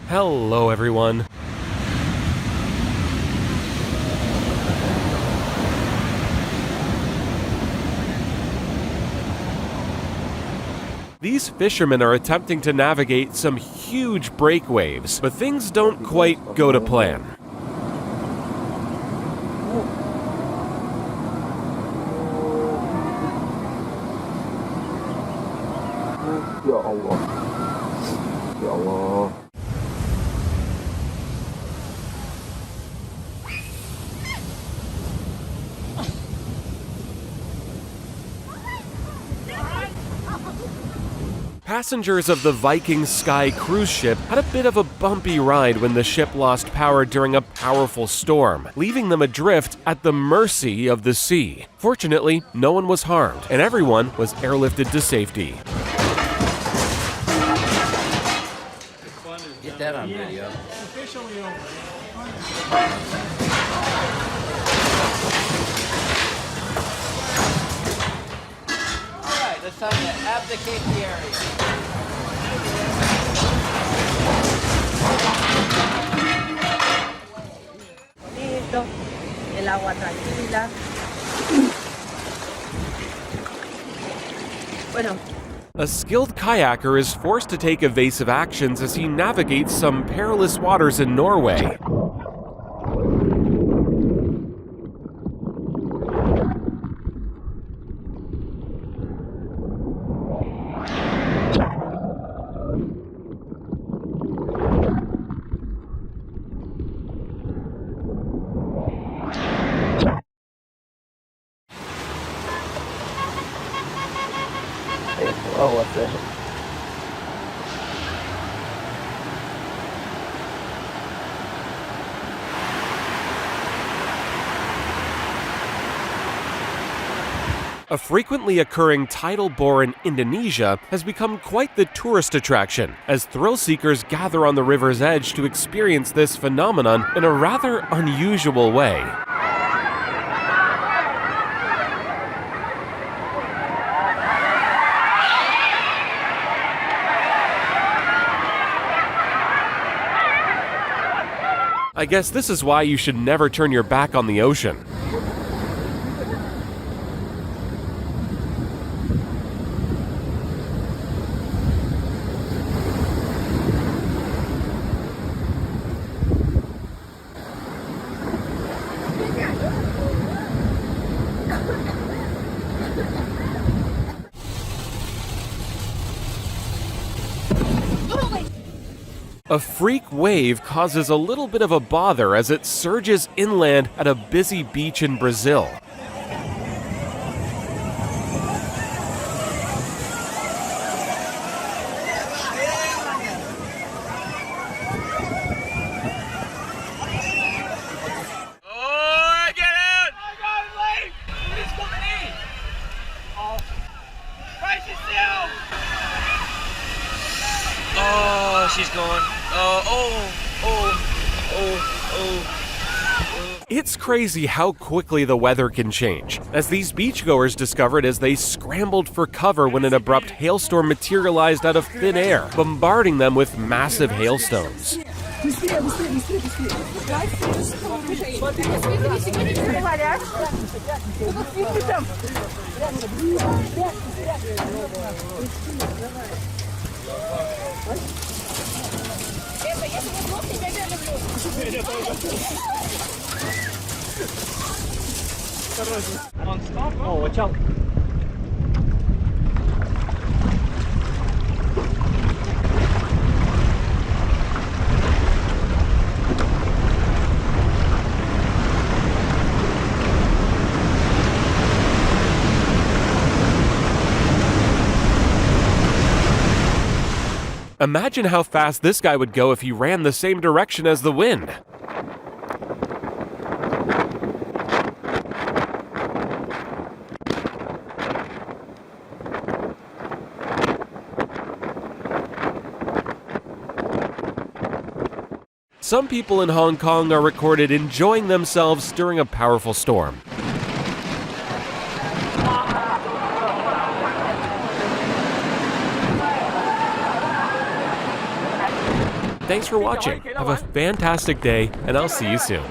Hello everyone. These fishermen are attempting to navigate some huge break waves, but things don't quite go to plan. Ya Allah. Ya Allah. Passengers of the Viking Sky cruise ship had a bit of a bumpy ride when the ship lost power during a powerful storm, leaving them adrift at the mercy of the sea. Fortunately, no one was harmed, and everyone was airlifted to safety. Get that on video. Alright, it's time to abdicate the area. Bonito, el agua tranquila. Bueno. A skilled kayaker is forced to take evasive actions as he navigates some perilous waters in Norway. Oh, what's that? A frequently occurring tidal bore in Indonesia has become quite the tourist attraction, as thrill seekers gather on the river's edge to experience this phenomenon in a rather unusual way. I guess this is why you should never turn your back on the ocean. A freak wave causes a little bit of a bother as it surges inland at a busy beach in Brazil. Oh, she's going. It's crazy how quickly the weather can change, as these beachgoers discovered as they scrambled for cover when an abrupt hailstorm materialized out of thin air, bombarding them with massive hailstones. Oh, watch out. Imagine how fast this guy would go if he ran the same direction as the wind. Some people in Hong Kong are recorded enjoying themselves during a powerful storm. Thanks for watching. Have a fantastic day, and I'll see you soon.